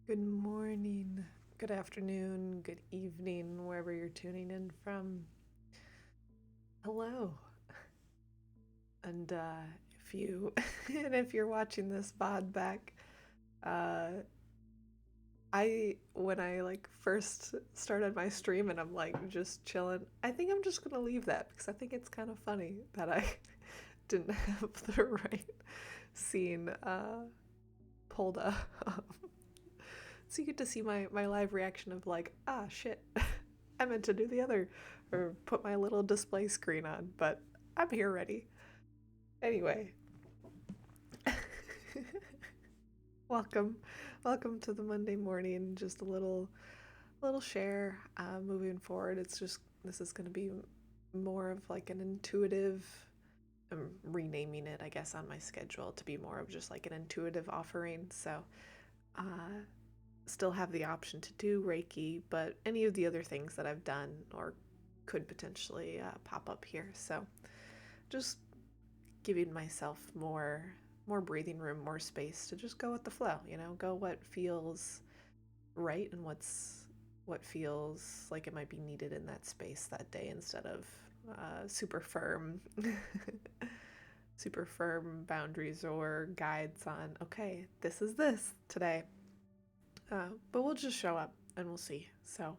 Good morning, good afternoon, good evening, wherever you're tuning in from. Hello. And if you and if you're watching this VOD back, uh when I like first started my stream and I'm like just chilling, I think I'm just gonna leave that because I think it's kind of funny that I didn't have the right scene pulled up. So you get to see my live reaction of like, ah, shit, I meant to do the other, or put my little display screen on, but I'm here ready. Anyway, welcome, welcome to the Monday morning. Just a little share. Moving forward, it's just this is going to be more of like an intuitive. I'm renaming it, I guess, on my schedule to be more of just like an intuitive offering. So, uh, still have the option to do Reiki, but any of the other things that I've done or could potentially pop up here. So just giving myself more breathing room, more space to just go with the flow, go what feels right and what feels like it might be needed in that space that day instead of super firm super firm boundaries or guides on okay, this is this today. But we'll just show up and we'll see. So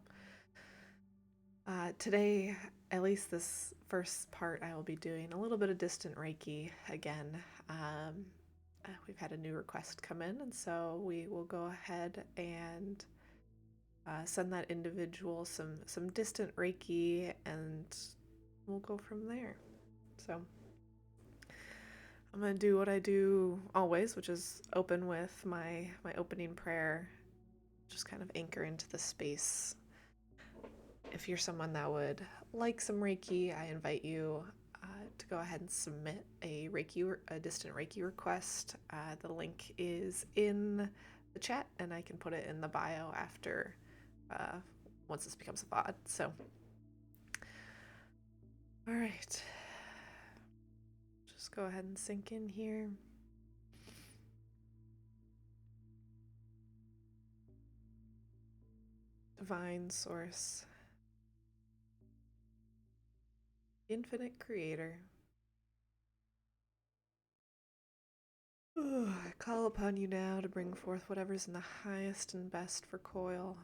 today, at least this first part, I will be doing a little bit of distant Reiki again. We've had a new request come in, and so we will go ahead and send that individual some distant Reiki, and we'll go from there. So I'm gonna do what I do always, which is open with my opening prayer, just kind of anchor into the space. If you're someone that would like some Reiki, I invite you to go ahead and submit a distant Reiki request. The link is in the chat, and I can put it in the bio after once this becomes a VOD. So, all right, just go ahead and sink in here. Divine Source, Infinite Creator. I call upon you now to bring forth whatever's in the highest and best for Coil.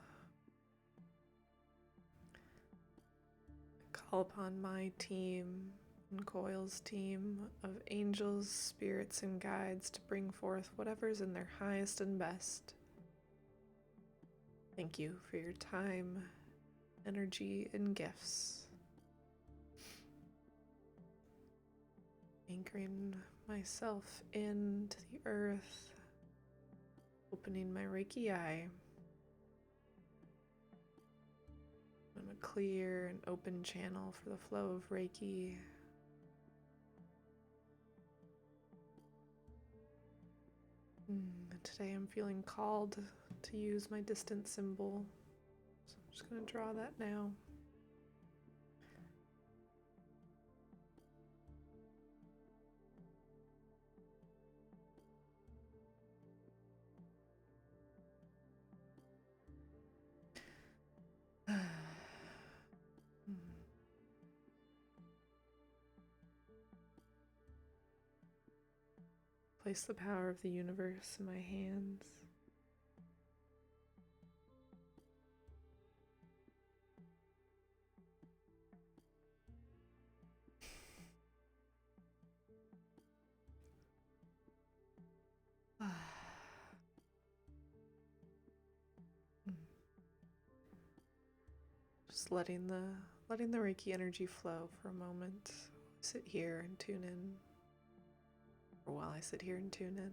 I call upon my team and Coil's team of angels, spirits, and guides to bring forth whatever's in their highest and best. Thank you for your time, energy, and gifts. Anchoring myself into the earth, opening my Reiki eye. I'm a clear and open channel for the flow of Reiki. Today I'm feeling called to use my distant symbol, so I'm just going to draw that now. Place the power of the universe in my hands. Just letting the Reiki energy flow for a moment. Sit here and tune in. Or while I sit here and tune in.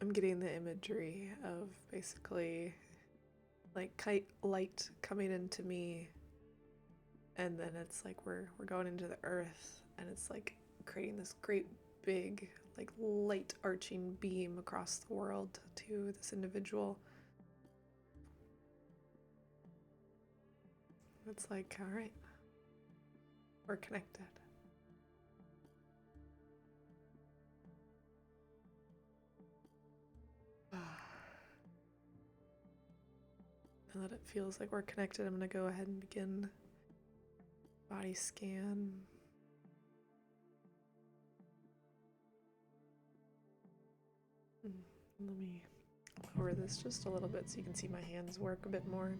I'm getting the imagery of basically like kite light coming into me, and then it's like we're going into the earth, and it's like creating this great big, like, light arching beam across the world to this individual. It's like, all right, we're connected. Now that it feels like we're connected, I'm going to go ahead and begin body scan. Let me lower this just a little bit so you can see my hands work a bit more.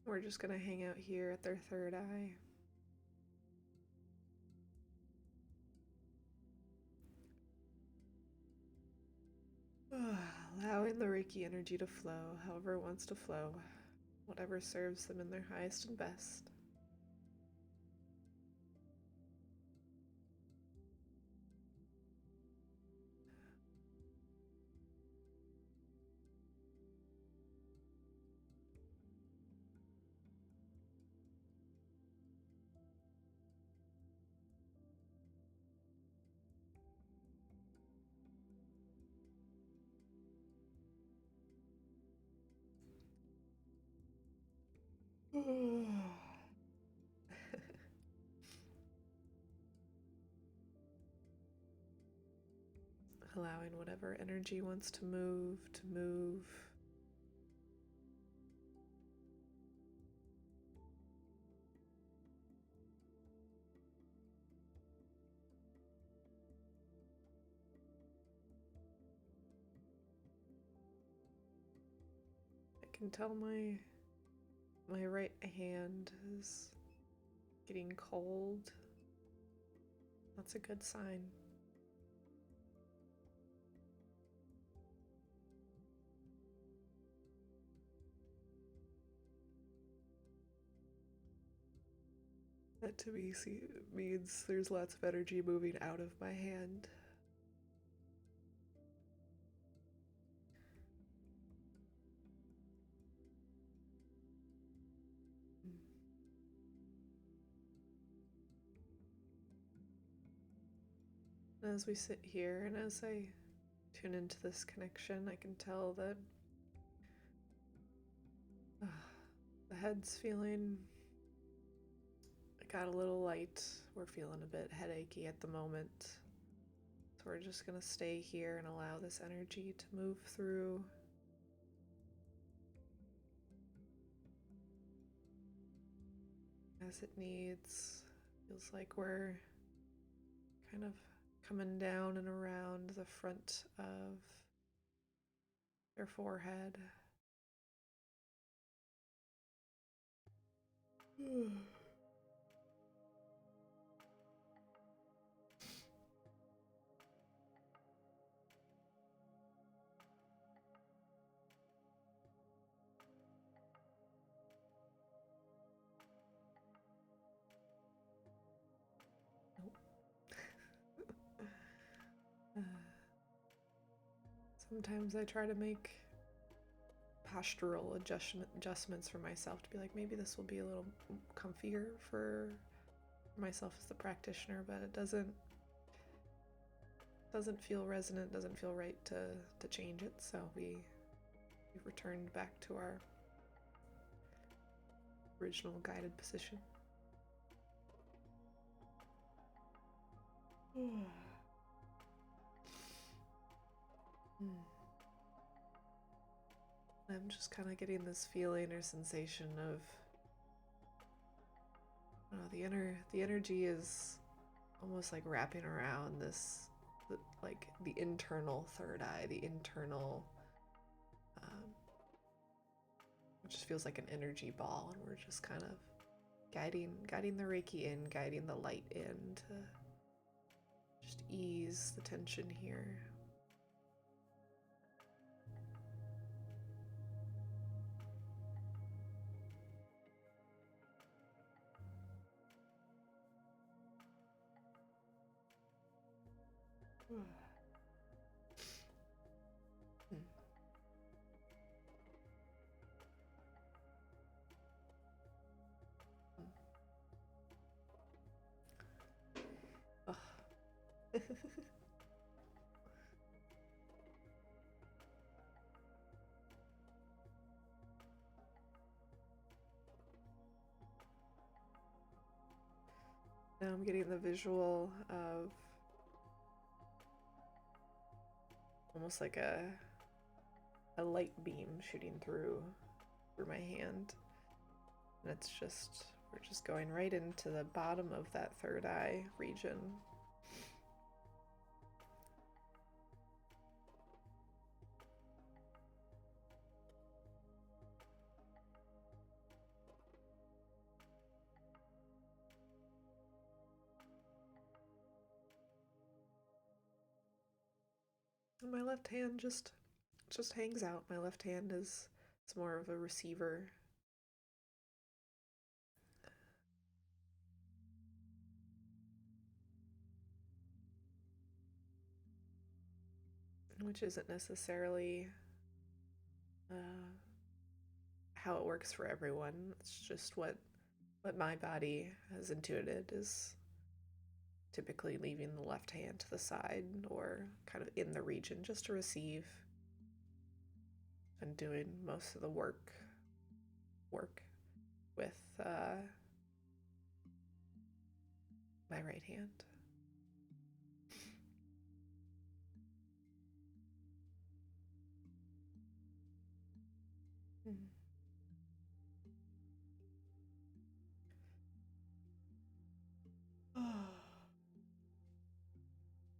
We're just going to hang out here at their third eye. Allowing the Reiki energy to flow however it wants to flow, whatever serves them in their highest and best. Allowing whatever energy wants to move, to move. I can tell my right hand is getting cold. That's a good sign. That to me means there's lots of energy moving out of my hand. As we sit here and as I tune into this connection, I can tell that the head's feeling, it got a little light. We're feeling a bit headachy at the moment. So we're just gonna stay here and allow this energy to move through. As it needs. Feels like we're kind of coming down and around the front of their forehead. Sometimes I try to make postural adjustments for myself to be like, maybe this will be a little comfier for myself as the practitioner, but it doesn't feel resonant, doesn't feel right to change it. So we've returned back to our original guided position. I'm just kind of getting this feeling or sensation of, the energy is almost like wrapping around this, like the internal third eye, the internal, it just feels like an energy ball, and we're just kind of guiding the Reiki in, guiding the light in to just ease the tension here. Ugh. Now I'm getting the visual of almost like a light beam shooting through my hand. And it's just, we're just going right into the bottom of that third eye region. And my left hand just hangs out. My left hand is, it's more of a receiver. Which isn't necessarily how it works for everyone. It's just what my body has intuited is typically leaving the left hand to the side or kind of in the region just to receive and doing most of the work with my right hand.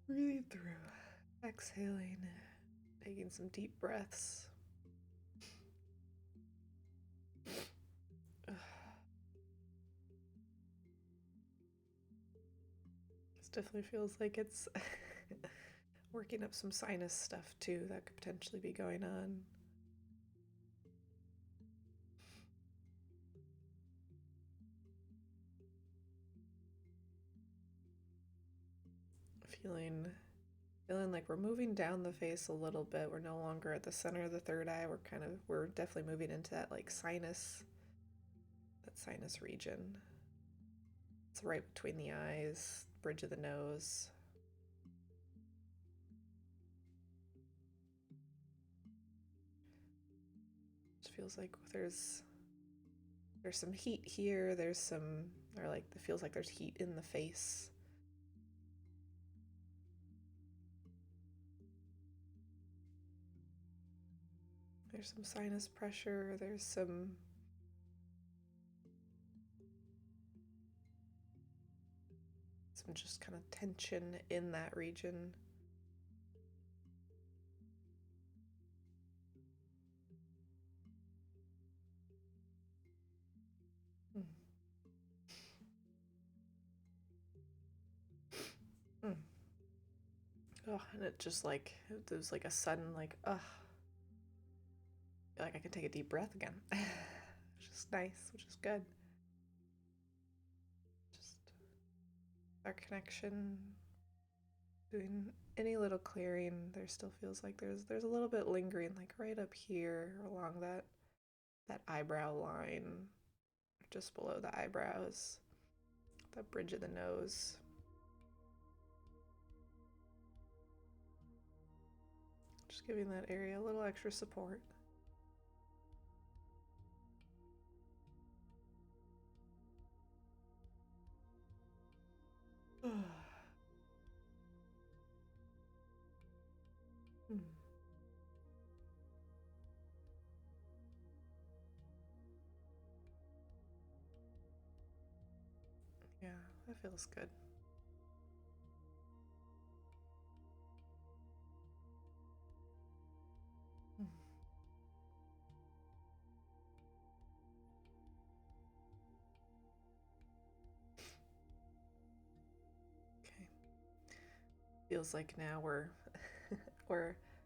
Breathe through, exhaling, taking some deep breaths. This definitely feels like it's working up some sinus stuff too that could potentially be going on. Feeling like we're moving down the face a little bit. We're no longer at the center of the third eye. We're definitely moving into that like sinus region. It's right between the eyes, bridge of the nose. It feels like there's some heat here. It feels like there's heat in the face. There's some sinus pressure. There's some just kind of tension in that region. Oh, and it was like a sudden like, ugh. I feel like I can take a deep breath again. Which is nice, which is good. Just our connection, doing any little clearing, there still feels like there's a little bit lingering, like right up here along that eyebrow line, just below the eyebrows, that bridge of the nose. Just giving that area a little extra support. Yeah, that feels good. Okay. Feels like now we're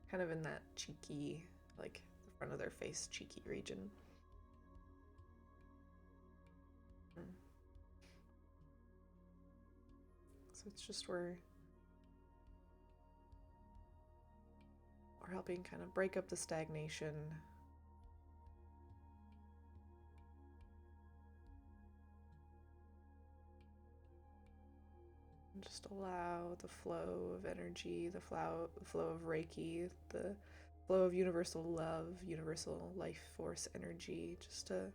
kind of in that cheeky, like the front of their face cheeky region. So it's just helping kind of break up the stagnation. And just allow the flow of energy, the flow of Reiki, the flow of universal love, universal life force energy, just to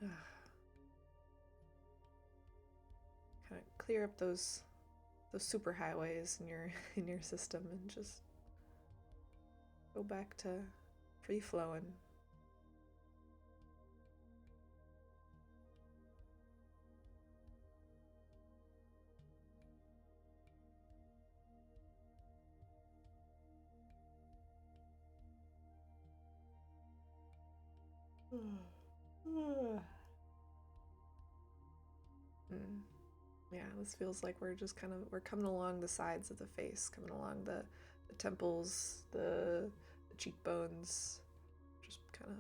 kind of clear up those super highways in your system and just go back to free flowing. Yeah, this feels like we're coming along the sides of the face, coming along the temples, the cheekbones, just kind of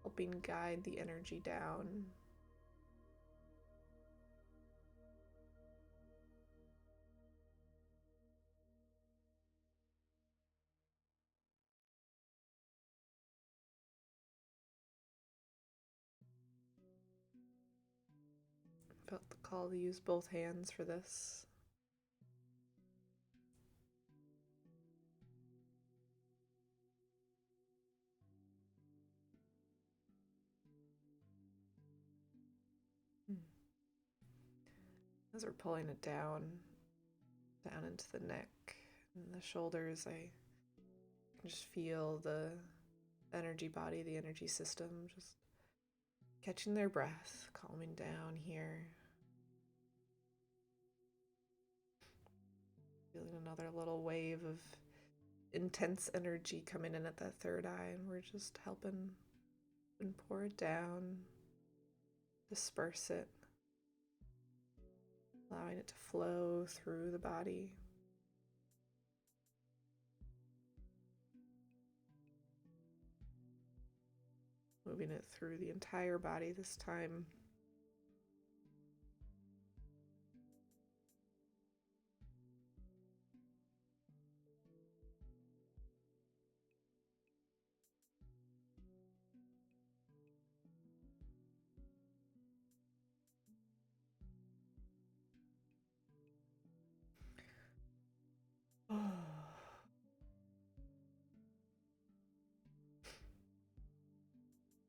helping guide the energy down. Felt the call to use both hands for this. As we're pulling it down into the neck and the shoulders, I can just feel the energy body, the energy system, just catching their breath, calming down here. Feeling another little wave of intense energy coming in at that third eye, and we're just helping and pour it down, disperse it, allowing it to flow through the body. Moving it through the entire body this time.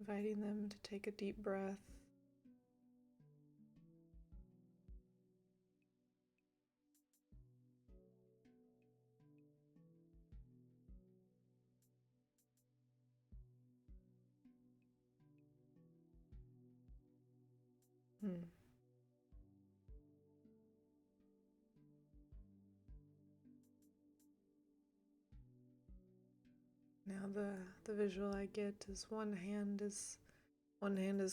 Inviting them to take a deep breath. Now the visual I get is one hand is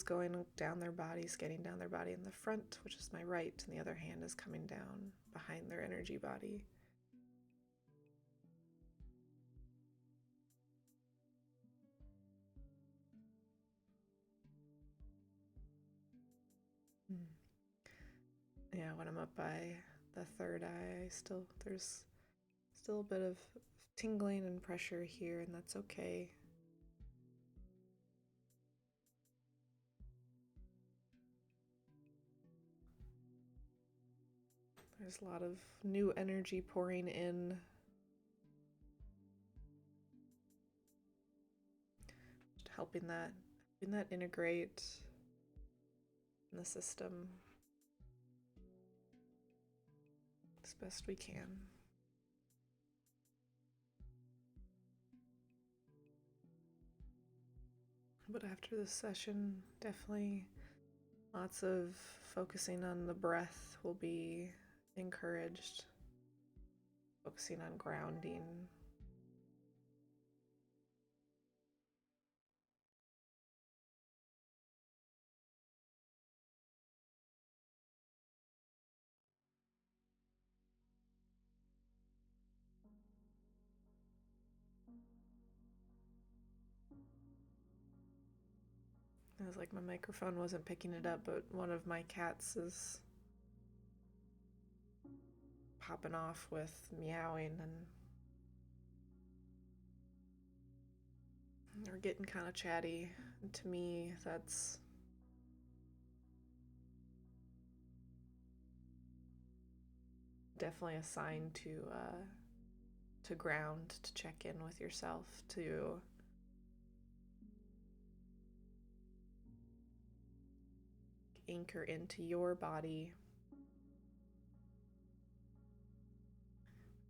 going down their body, skating down their body in the front, which is my right, and the other hand is coming down behind their energy body. Yeah, when I'm up by the third eye, there's still a bit of tingling and pressure here, and that's okay. There's a lot of new energy pouring in. Just helping that integrate in the system as best we can. But after this session, definitely lots of focusing on the breath will be encouraged. Focusing on grounding. It was like my microphone wasn't picking it up, but one of my cats is popping off with meowing, and or getting kind of chatty. And to me, that's definitely a sign to ground, to check in with yourself, to anchor into your body.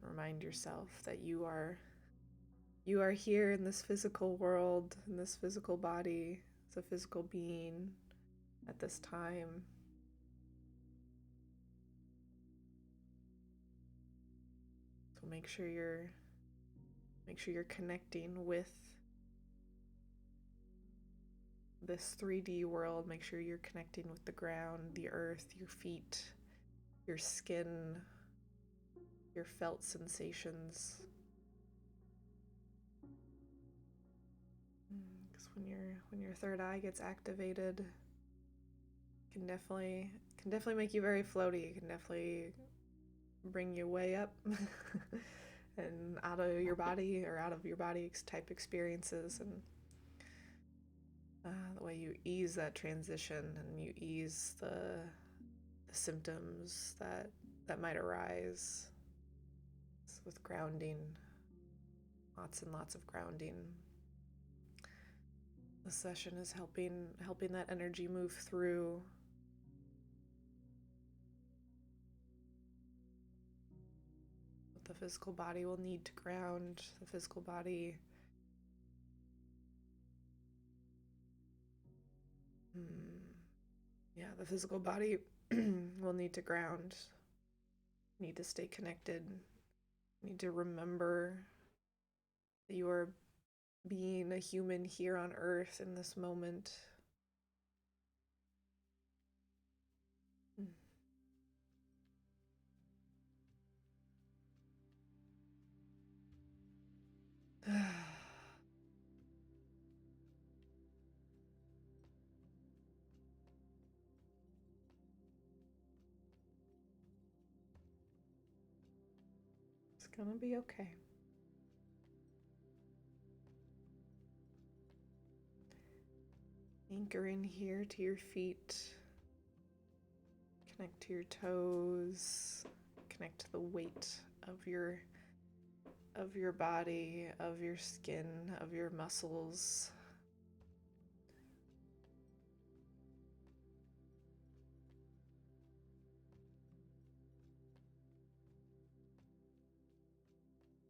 Remind yourself that you are here in this physical world, in this physical body, as a physical being at this time. So make sure you're connecting with this 3D world. Make sure you're connecting with the ground, the earth, your feet, your skin, your felt sensations. Because when your third eye gets activated, it can definitely make you very floaty. It can definitely bring you way up and out of your body, or out of your body type experiences. And the way you ease that transition, and you ease the symptoms that might arise with grounding, lots and lots of grounding. The session is helping that energy move through. The physical body will need to ground. The physical body the physical body will need to ground, need to stay connected, need to remember that you are being a human here on earth in this moment. It's gonna be okay. Anchor in here to your feet. Connect to your toes. Connect to the weight of your body, of your skin, of your muscles.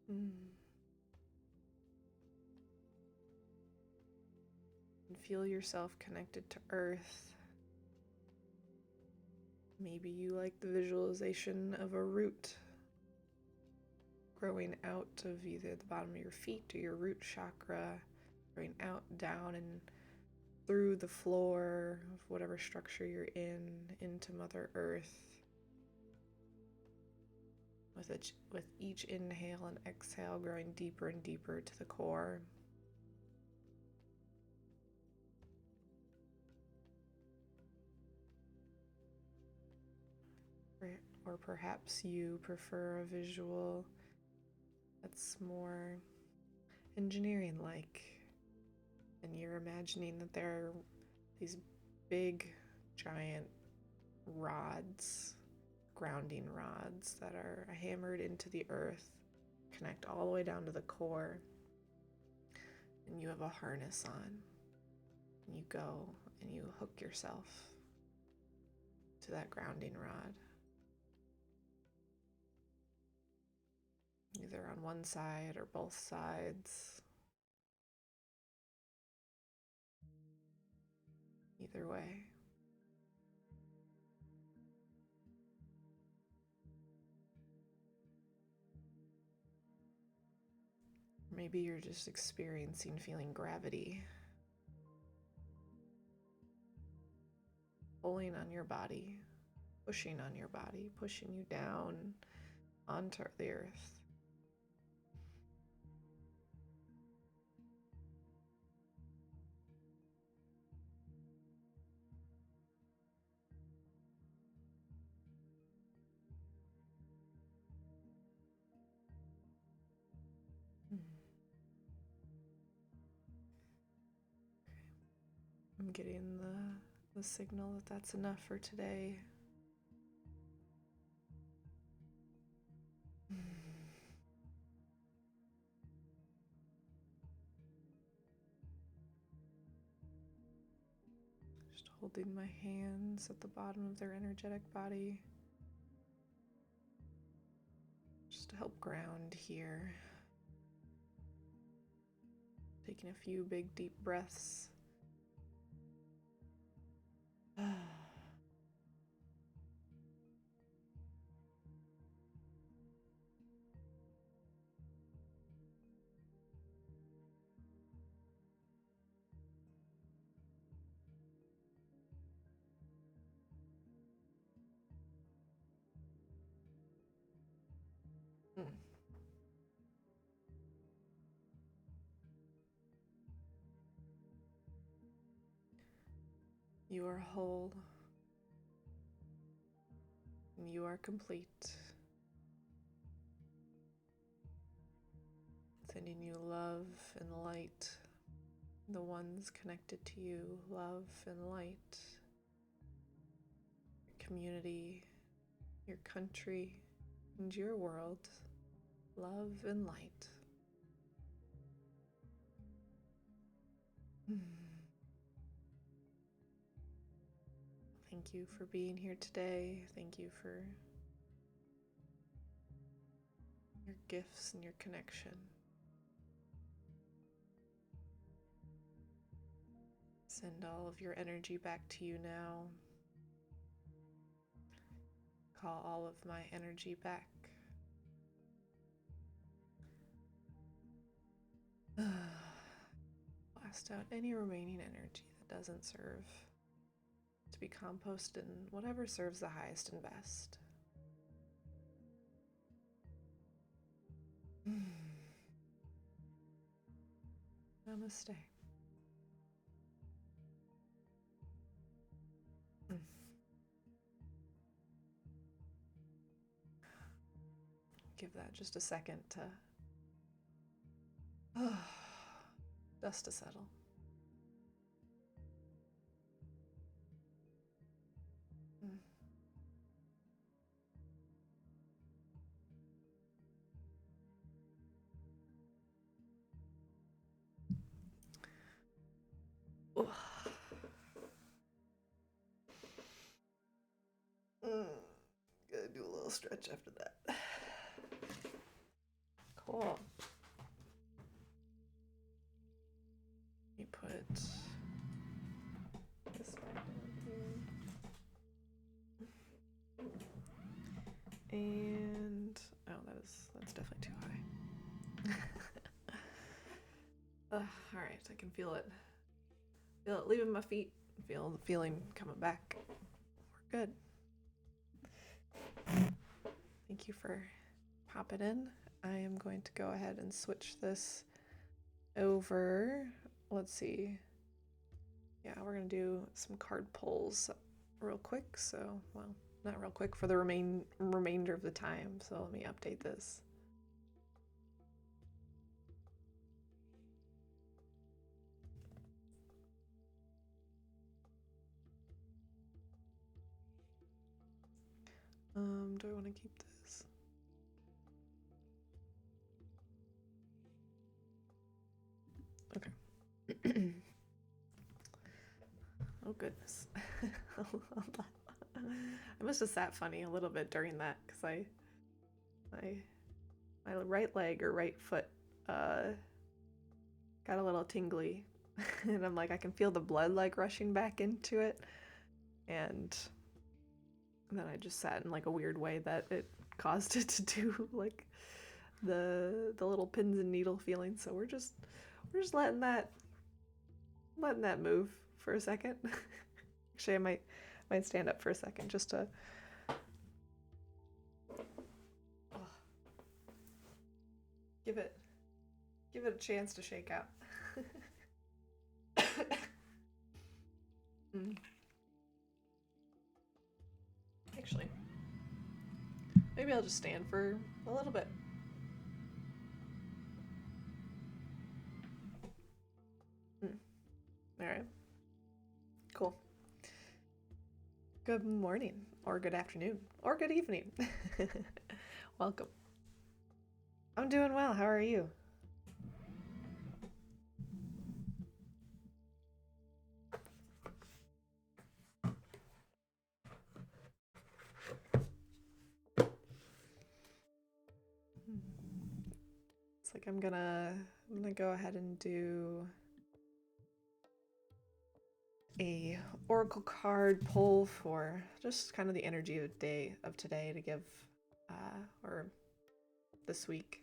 And feel yourself connected to earth. Maybe you like the visualization of a root growing out of either the bottom of your feet or your root chakra, growing out, down, and through the floor of whatever structure you're in, into Mother Earth. With each inhale and exhale, growing deeper and deeper to the core. Or perhaps you prefer a visual that's more engineering-like, and you're imagining that there are these big, giant rods, grounding rods that are hammered into the earth, connect all the way down to the core, and you have a harness on, and you go and you hook yourself to that grounding rod, either on one side or both sides. Either way. Maybe you're just experiencing feeling gravity pulling on your body, pushing on your body, pushing you down onto the earth. getting the signal that that's enough for today. Just holding my hands at the bottom of their energetic body, just to help ground here. Taking a few big deep breaths. You are whole, and you are complete. Sending you love and light, the ones connected to you, love and light, your community, your country, and your world, love and light. Thank you for being here today. Thank you for your gifts and your connection. Send all of your energy back to you now. Call all of my energy back. Blast out any remaining energy that doesn't serve, to be composted in whatever serves the highest and best. Namaste. Give that just a second to dust to settle. Gotta do a little stretch after that. Cool. Let me put this back down here. And that's definitely too high. All right, I can feel it. Feel it leaving my feet. Feel the feeling coming back. We're good. Thank you for popping in. I am going to go ahead and switch this over. Let's see. Yeah, we're going to do some card pulls real quick. So, well, not real quick for the remainder of the time. So let me update this. Do I want to keep this? Okay. Oh goodness. I must have sat funny a little bit during that because my right leg or right foot got a little tingly and I'm like, I can feel the blood like rushing back into it, and then I just sat in like a weird way that it caused it to do like the little pins and needle feeling. So we're just letting that move for a second. Actually, I might stand up for a second just to give it a chance to shake out. Actually, maybe I'll just stand for a little bit. All right. Good morning, or good afternoon, or good evening. Welcome. I'm doing well. How are you? It's like I'm gonna go ahead and do a oracle card pull for just kind of the energy of today to give, or this week,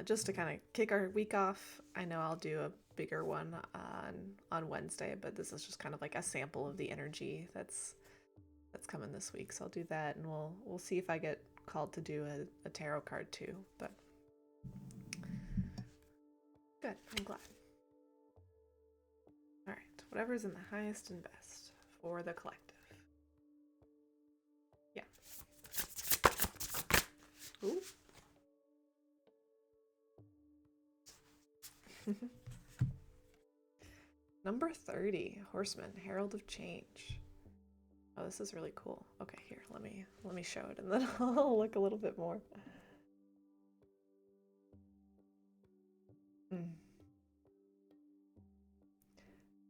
just to kind of kick our week off. I know I'll do a bigger one on Wednesday, but this is just kind of like a sample of the energy that's coming this week. So I'll do that, and we'll see if I get called to do a tarot card too. But good, I'm glad. All right, whatever's in the highest and best for the collective. Yeah. Ooh. Number 30, Horseman, Herald of Change. Oh, this is really cool. Okay, here, let me show it, and then I'll look a little bit more. Mm.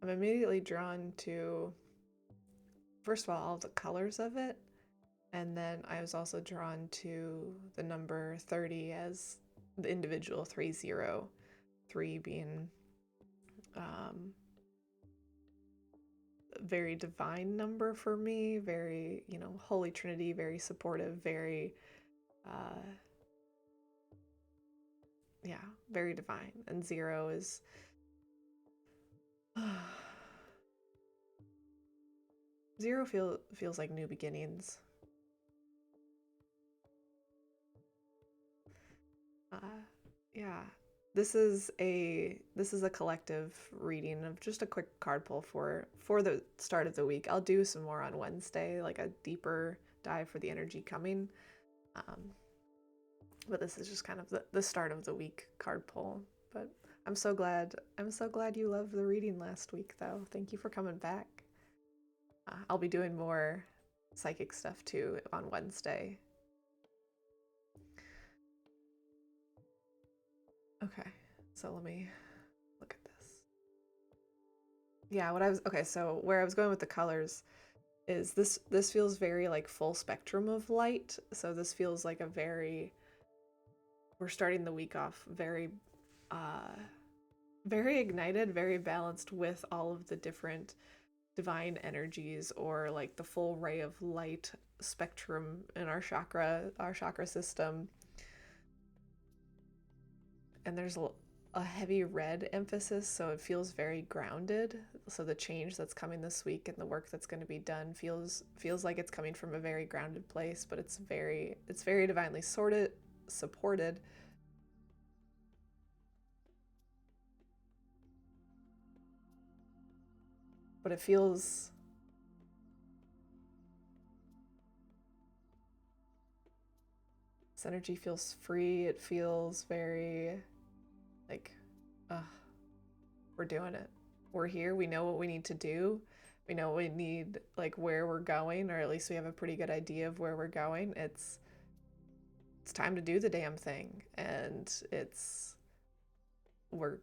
I'm immediately drawn to, first of all the colors of it, and then I was also drawn to the number 30 as the individual 303 being very divine number for me, very, Holy Trinity, very supportive, very, yeah, very divine. And 0 is, zero feels like new beginnings. Yeah, this is a collective reading of just a quick card pull for the start of the week. I'll do some more on Wednesday, like a deeper dive for the energy coming. But this is just kind of the start of the week card pull. But I'm so glad you loved the reading last week, though. Thank you for coming back. I'll be doing more psychic stuff too on Wednesday. Okay, so let me look at this. Yeah, so where I was going with the colors is this feels very like full spectrum of light. So this feels like we're starting the week off very very ignited, very balanced with all of the different divine energies, or like the full ray of light spectrum in our chakra system. And there's a heavy red emphasis, so it feels very grounded. So the change that's coming this week and the work that's going to be done feels like it's coming from a very grounded place, but it's very divinely supported. But it feels, this energy feels free. It feels very like, we're doing it. We're here. We know what we need to do. We know what we need, like where we're going, or at least we have a pretty good idea of where we're going. It's time to do the damn thing. And we're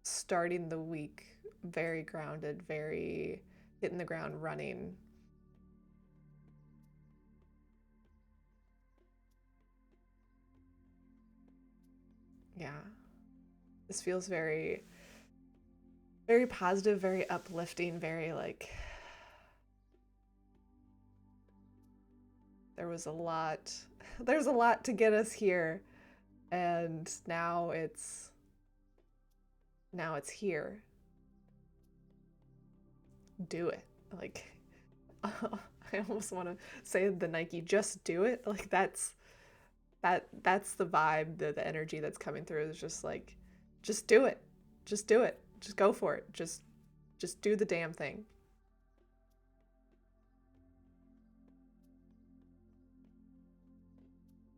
starting the week very grounded, very hitting the ground running. Yeah. This feels very, very positive, very uplifting, very like, there's a lot to get us here, and now it's here. Do it. Like, I almost want to say the Nike just do it. Like that's the vibe, the energy that's coming through is just like, just do it. Just do it. Just go for it. Just do the damn thing.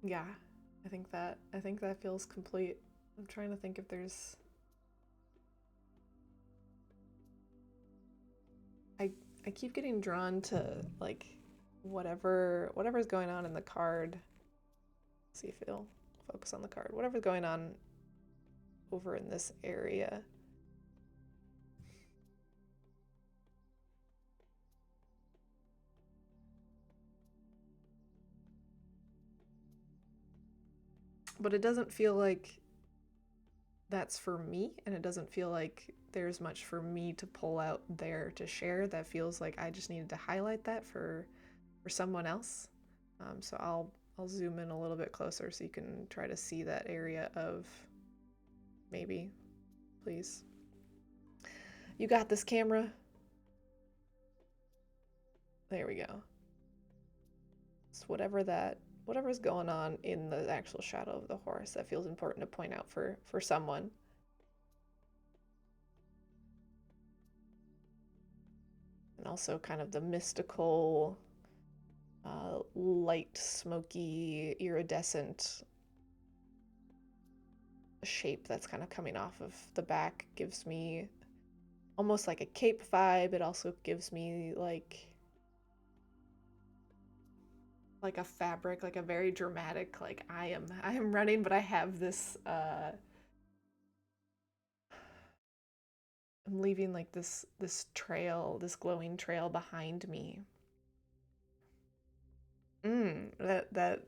Yeah. I think that feels complete. I'm trying to think if there's, I I keep getting drawn to like whatever's going on in the card. Let's see if it'll focus on the card. Whatever's going on over in this area. But it doesn't feel like that's for me, and it doesn't feel like there's much for me to pull out there to share. That feels like I just needed to highlight that for someone else. So I'll zoom in a little bit closer so you can try to see that area of maybe, please. You got this, camera. There we go. So whatever's going on in the actual shadow of the horse, that feels important to point out for someone. And also kind of the mystical, light, smoky, iridescent shape that's kind of coming off of the back gives me almost like a cape vibe. It also gives me like a fabric, like a very dramatic, like I am running, but I have this I'm leaving like this trail, this glowing trail behind me. That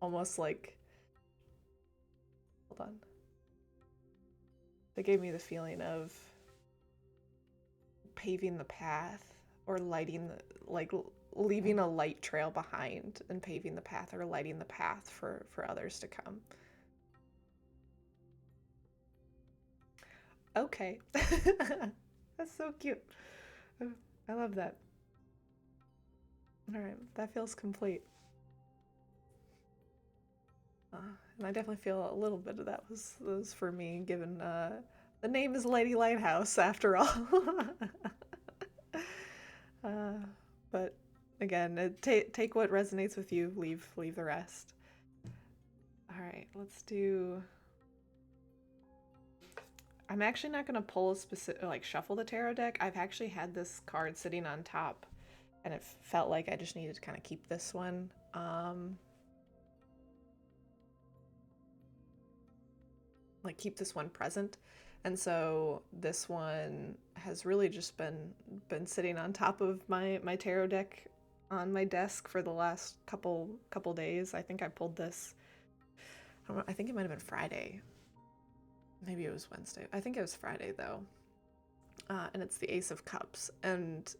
almost like, hold on. That gave me the feeling of paving the path or lighting the, like leaving a light trail behind and paving the path or lighting the path for others to come. Okay. That's so cute. I love that. All right, that feels complete. And I definitely feel a little bit of that was for me, given the name is Lady Lighthouse after all. But again, take what resonates with you, leave the rest. All right, let's do. I'm actually not gonna pull a specific, like shuffle the tarot deck. I've actually had this card sitting on top, and it felt like I just needed to kind of keep this one. Like keep this one present, and so this one has really just been sitting on top of my tarot deck on my desk for the last couple days. I think I pulled this. I don't know, I think it might have been Friday. Maybe it was Wednesday. I think it was Friday though. And it's the Ace of Cups, and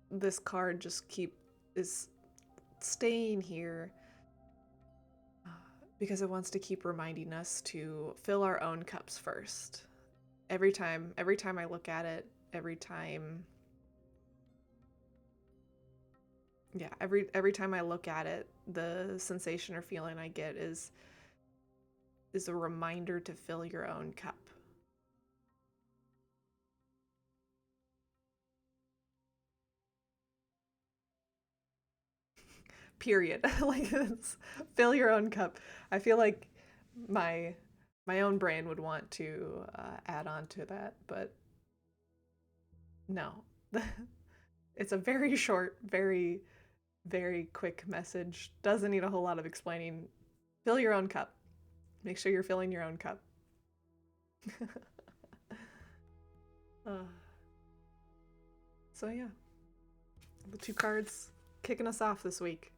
this card just is staying here because it wants to keep reminding us to fill our own cups first. Every time I look at it, every time I look at it, the sensation or feeling I get is a reminder to fill your own cup. Period. Like, fill your own cup. I feel like my own brain would want to add on to that, but no. It's a very short, very, very quick message. Doesn't need a whole lot of explaining. Fill your own cup. Make sure you're filling your own cup. So yeah, the two cards kicking us off this week.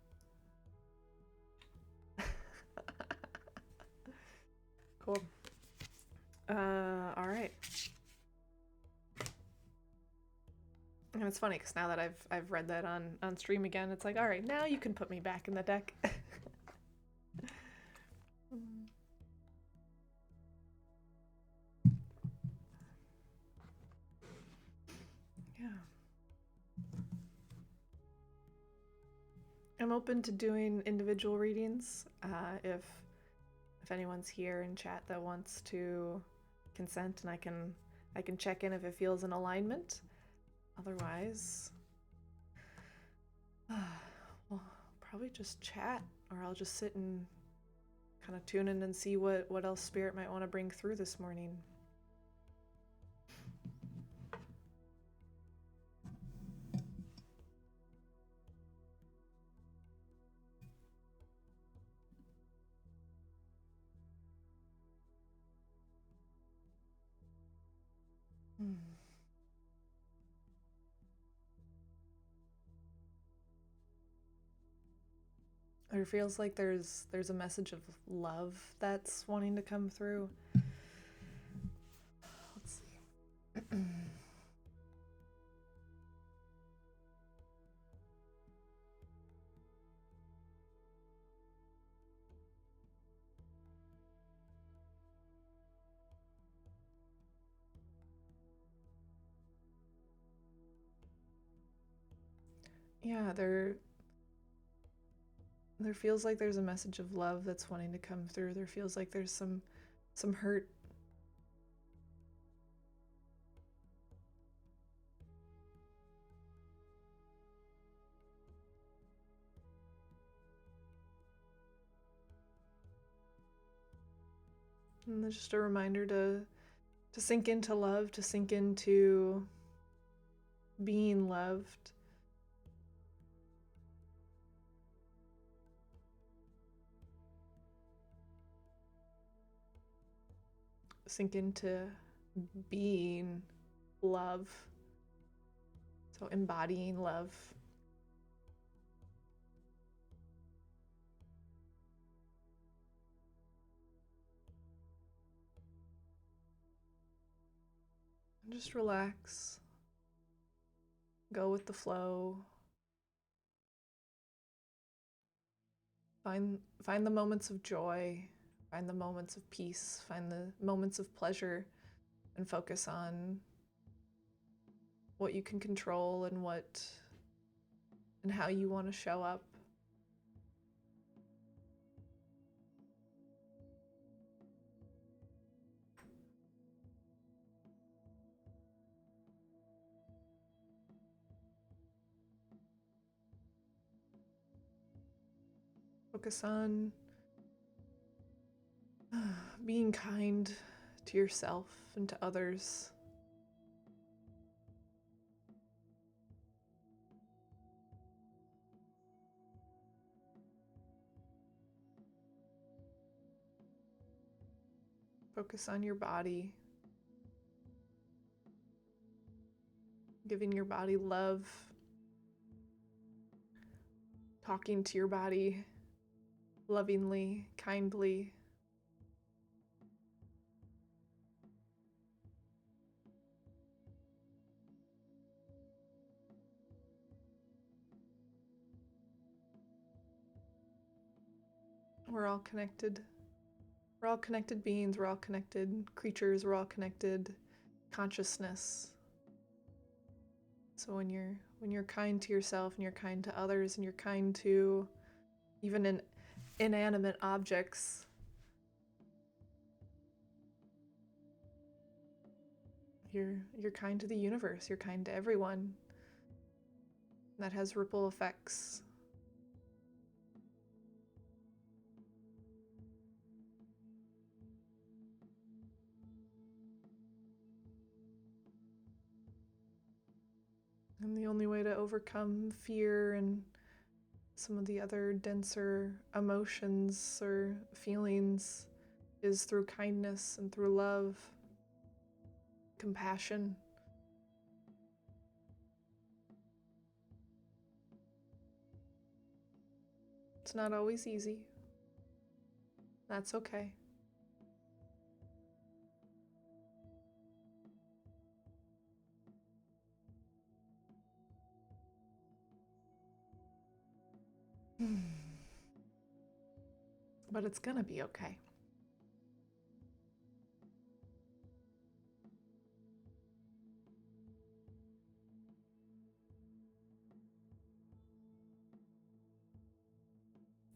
Cool. All right. And it's funny because now that I've read that on stream again, it's like, all right, now you can put me back in the deck. Yeah. I'm open to doing individual readings. If anyone's here in chat that wants to consent, and I can check in if it feels in alignment. Otherwise, well, probably just chat, or I'll just sit and kind of tune in and see what else Spirit might want to bring through this morning. Mm. Or it feels like there's a message of love that's wanting to come through. Let's see. Yeah, there feels like there's a message of love that's wanting to come through. There feels like there's some hurt. And there's just a reminder to sink into love, to sink into being loved. Sink into being love. So embodying love. And just relax. Go with the flow. Find the moments of joy, find the moments of peace, find the moments of pleasure, and focus on what you can control and how you want to show up. Focus on being kind to yourself and to others. Focus on your body. Giving your body love. Talking to your body lovingly, kindly. We're all connected. We're all connected beings, we're all connected creatures, we're all connected consciousness. So when you're kind to yourself and you're kind to others and you're kind to even inanimate objects, you're kind to the universe, you're kind to everyone. That has ripple effects. And the only way to overcome fear and some of the other denser emotions or feelings is through kindness and through love, compassion. It's not always easy. That's okay. But it's gonna be okay.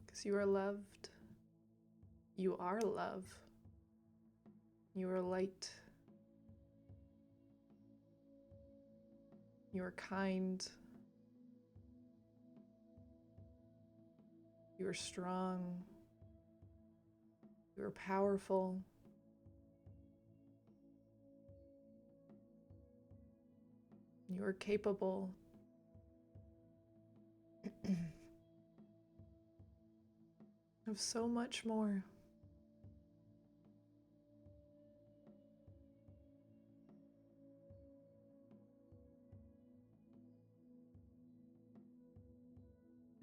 Because you are loved. You are love. You are light. You are kind. You are strong. You are powerful. You are capable. Of so much more.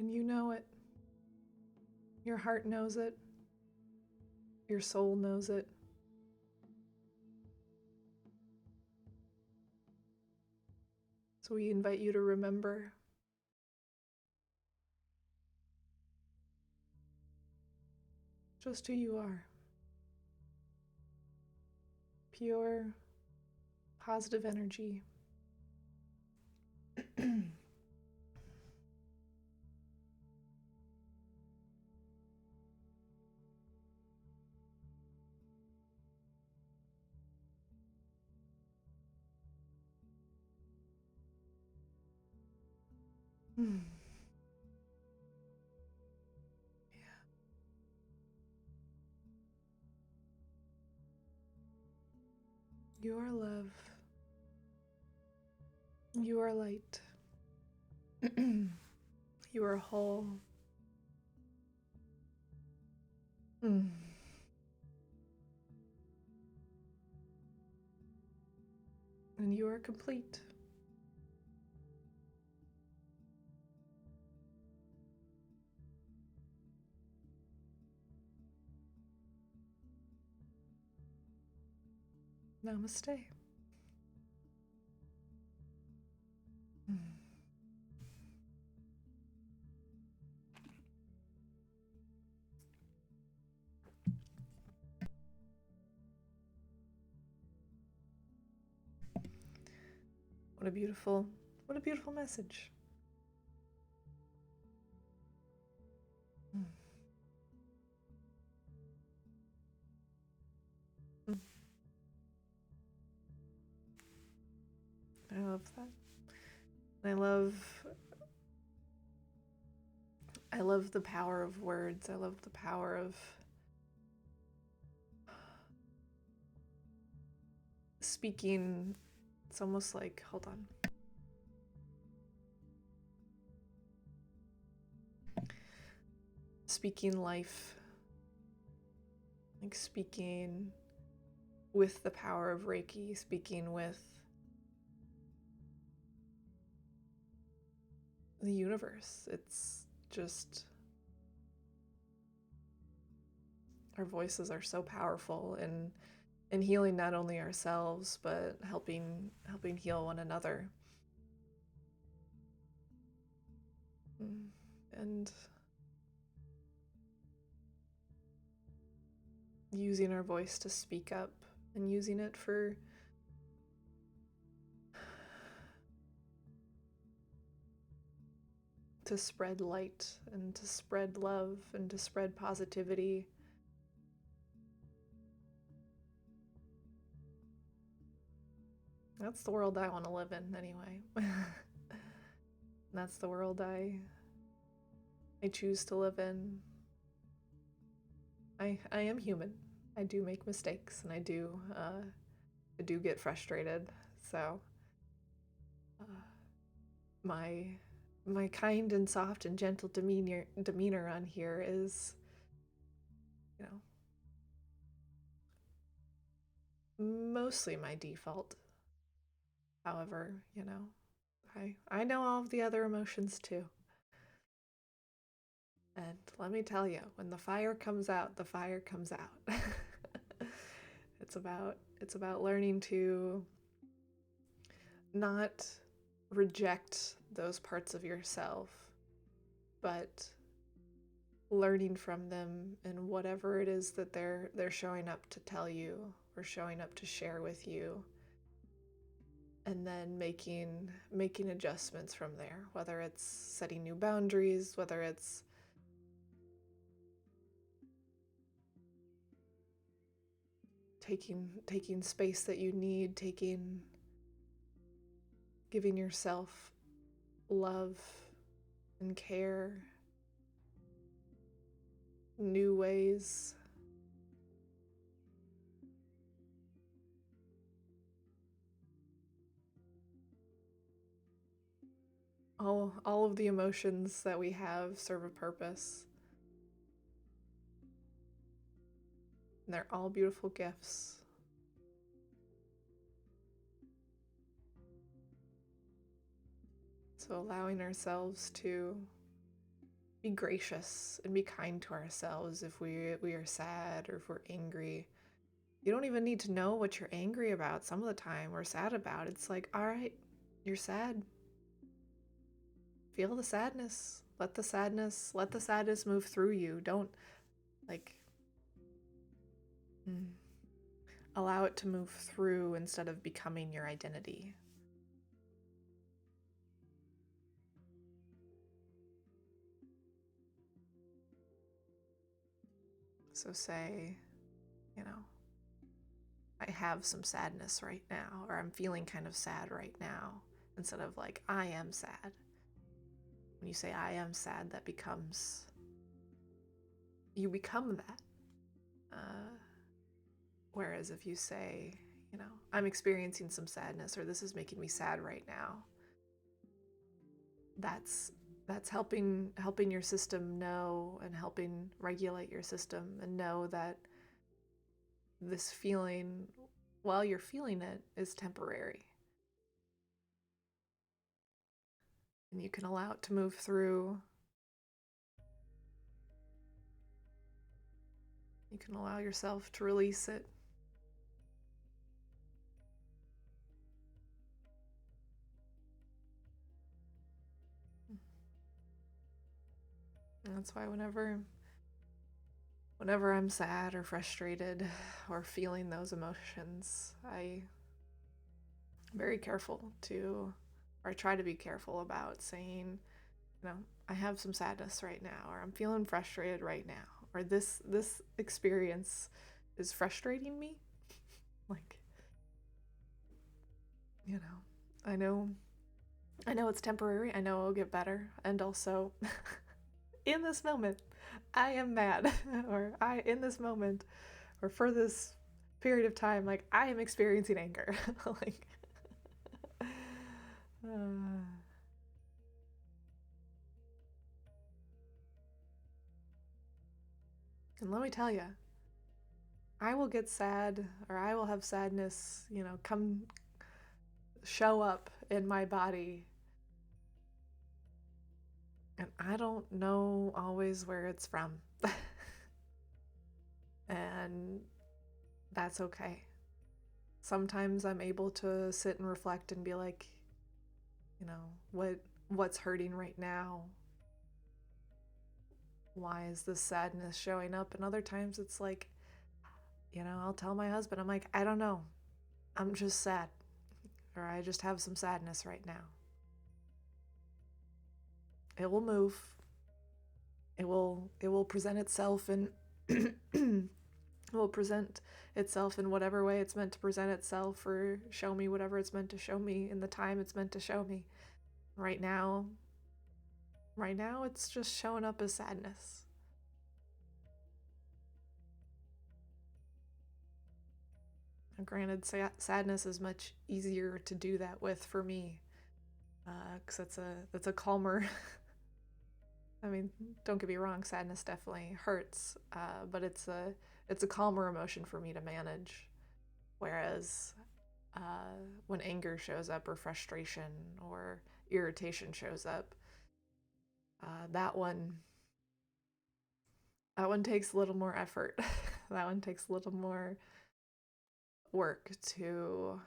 And you know it. Your heart knows it. Your soul knows it. So we invite you to remember just who you are. Pure, positive energy. Yeah. You are love. You are light. You are whole. And you are complete. Namaste. What a beautiful message. I love that. I love the power of words. I love the power of speaking. It's almost like, hold on. Speaking life. Like speaking with the power of Reiki, speaking with the universe. It's just, our voices are so powerful in healing not only ourselves, but helping heal one another. And using our voice to speak up and using it to spread light and to spread love and to spread positivity. That's the world I want to live in anyway. That's the world I choose to live in. I am human. I do make mistakes and I do get frustrated. So my kind and soft and gentle demeanor on here is, you know, mostly my default. However, you know, I know all of the other emotions too. And let me tell you, when the fire comes out, the fire comes out. It's about learning to not reject those parts of yourself, but learning from them and whatever it is that they're showing up to tell you or showing up to share with you, and then making adjustments from there, whether it's setting new boundaries, whether it's taking space that you need, giving yourself love and care, new ways. All of the emotions that we have serve a purpose. And they're all beautiful gifts. So allowing ourselves to be gracious and be kind to ourselves if we are sad or if we're angry. You don't even need to know what you're angry about some of the time or sad about. It's like, all right, you're sad. Feel the sadness. Let the sadness move through you. Don't like mm, allow it to move through instead of becoming your identity. So say, you know, I have some sadness right now, or I'm feeling kind of sad right now, instead of like, I am sad. When you say I am sad, that becomes, you become that. Whereas if you say, you know, I'm experiencing some sadness, or this is making me sad right now, that's helping your system know, and helping regulate your system and know that this feeling, while you're feeling it, is temporary. And you can allow it to move through. You can allow yourself to release it. And that's why whenever I'm sad or frustrated or feeling those emotions, I'm very careful to, or I try to be careful about saying, you know, I have some sadness right now, or I'm feeling frustrated right now, or this experience is frustrating me. Like, you know, I know it's temporary. I know it'll get better. And also, in this moment, I am mad, or in this moment, or for this period of time, like, I am experiencing anger. Like, and let me tell you, I will get sad, or I will have sadness, you know, come show up in my body. And I don't know always where it's from. And that's okay. Sometimes I'm able to sit and reflect and be like, you know, what's hurting right now? Why is this sadness showing up? And other times it's like, you know, I'll tell my husband, I'm like, I don't know. I'm just sad. Or I just have some sadness right now. It will move. It will present itself in it will present itself in whatever way it's meant to present itself, or show me whatever it's meant to show me in the time it's meant to show me. Right now, it's just showing up as sadness. And granted, sadness is much easier to do that with for me, because that's a calmer. I mean, don't get me wrong, sadness definitely hurts, but it's a calmer emotion for me to manage. Whereas when anger shows up, or frustration or irritation shows up, that one takes a little more effort. That one takes a little more work to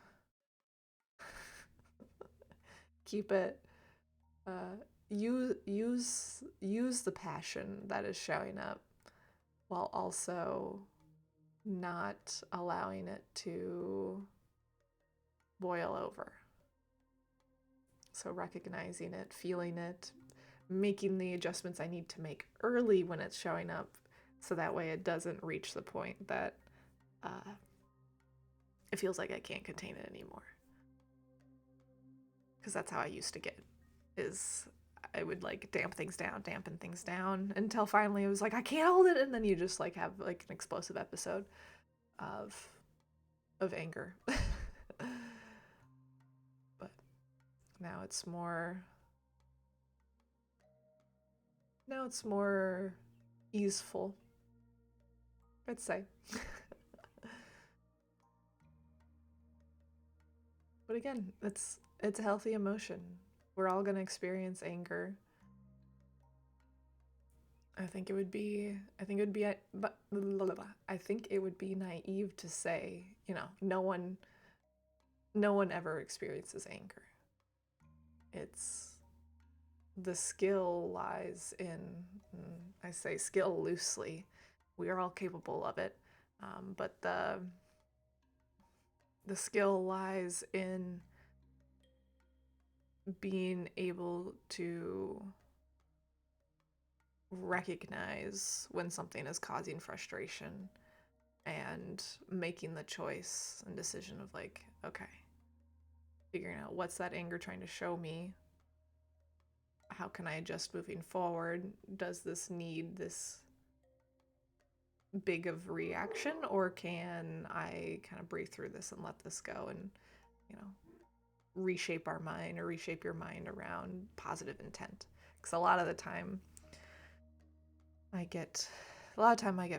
keep it. Use the passion that is showing up, while also not allowing it to boil over. So recognizing it, feeling it, making the adjustments I need to make early when it's showing up, so that way it doesn't reach the point that it feels like I can't contain it anymore. Because that's how I used to get, is I would like dampen things down until finally it was like, I can't hold it, and then you just like have like an explosive episode of anger. But now it's more easeful, I'd say. But again, it's a healthy emotion. We're all going to experience anger. I think it would be, I think it would be, but I think it would be naive to say, no one ever experiences anger. It's the skill lies in, I say skill loosely. We are all capable of it, but the skill lies in being able to recognize when something is causing frustration and making the choice and decision of like, okay, figuring out what's that anger trying to show me? How can I adjust moving forward? Does this need this big of reaction, or can I kind of breathe through this and let this go and, you know, reshape our mind or reshape your mind around positive intent? Because a lot of time I get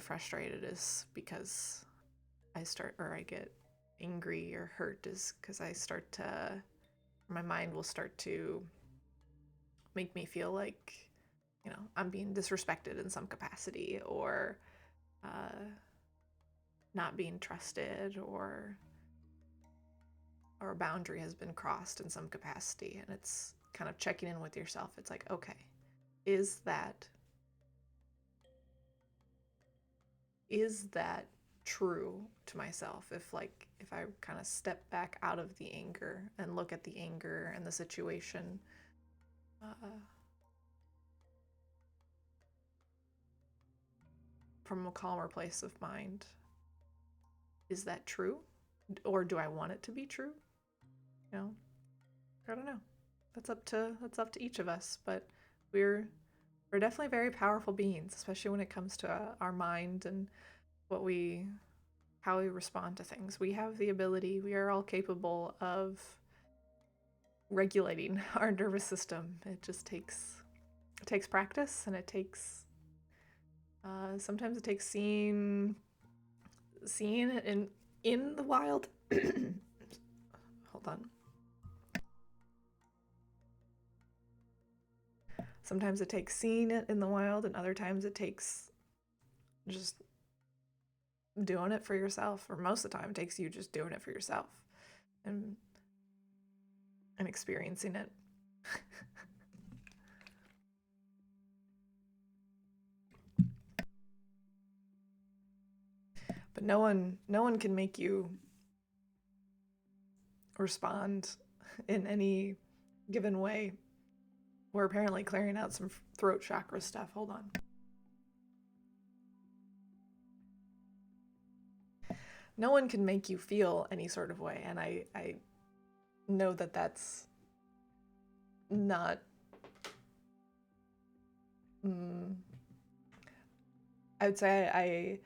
frustrated is because I get angry or hurt is because my mind will start to make me feel like, I'm being disrespected in some capacity, or not being trusted, or a boundary has been crossed in some capacity. And it's kind of checking in with yourself. It's like, okay, is that true to myself? If I kind of step back out of the anger and look at the anger and the situation from a calmer place of mind, is that true? Or do I want it to be true? I don't know. That's up to each of us, but we're definitely very powerful beings, especially when it comes to our mind and how we respond to things. We have the ability, we are all capable of regulating our nervous system. It just takes practice, and it takes sometimes it takes seeing it in the wild. Hold on. Sometimes it takes seeing it in the wild, and other times it takes just doing it for yourself. Or most of the time it takes you just doing it for yourself and experiencing it. But no one can make you respond in any given way. We're apparently clearing out some throat chakra stuff. Hold on. No one can make you feel any sort of way, and I know that that's not I would say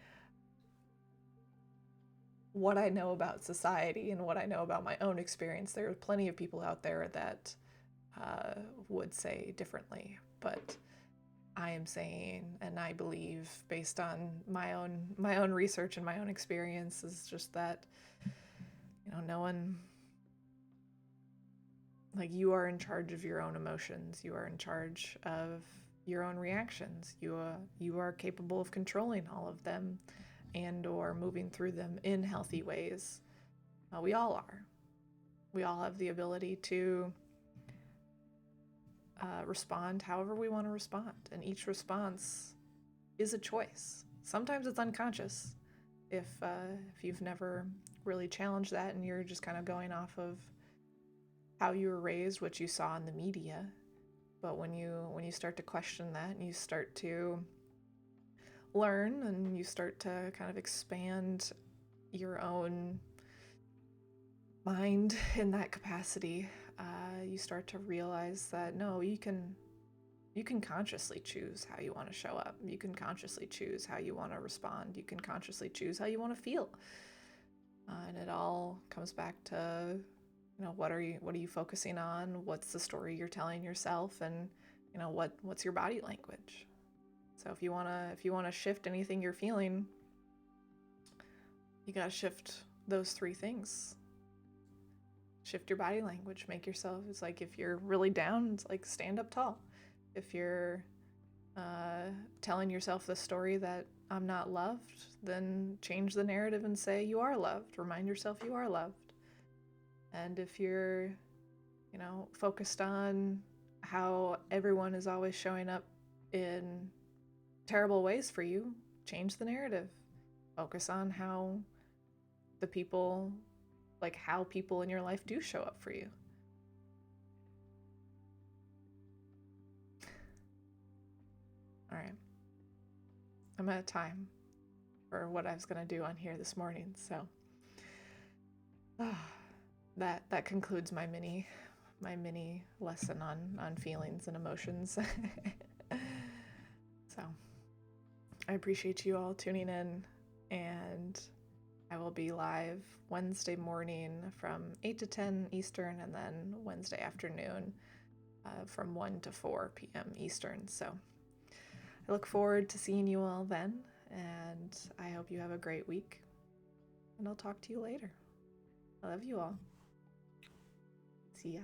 what I know about society and what I know about my own experience, there are plenty of people out there that would say differently, but I am saying, and I believe, based on my own research and my own experience, is just that, no one, like, you are in charge of your own emotions. You are in charge of your own reactions. You are capable of controlling all of them and or moving through them in healthy ways. We all are. We all have the ability to respond however we want to respond, and each response is a choice. Sometimes it's unconscious if you've never really challenged that and you're just kind of going off of how you were raised, what you saw in the media. But when you start to question that, and you start to learn, and you start to kind of expand your own mind in that capacity, you start to realize that no, you can consciously choose how you want to show up. You can consciously choose how you want to respond. You can consciously choose how you want to feel. And it all comes back to, what are you focusing on? What's the story you're telling yourself? And, what's your body language? So if you want to shift anything you're feeling, you got to shift those three things. Shift your body language. Make yourself, it's like if you're really down, it's like stand up tall. If you're telling yourself the story that I'm not loved, then change the narrative and say you are loved. Remind yourself you are loved. And if you're, focused on how everyone is always showing up in terrible ways for you, change the narrative. Focus on how the people, like how people in your life do show up for you. All right. I'm out of time for what I was going to do on here this morning. So that concludes my mini lesson on feelings and emotions. So I appreciate you all tuning in, and I will be live Wednesday morning from 8 to 10 Eastern, and then Wednesday afternoon from 1 to 4 p.m. Eastern. So I look forward to seeing you all then, and I hope you have a great week, and I'll talk to you later. I love you all. See ya.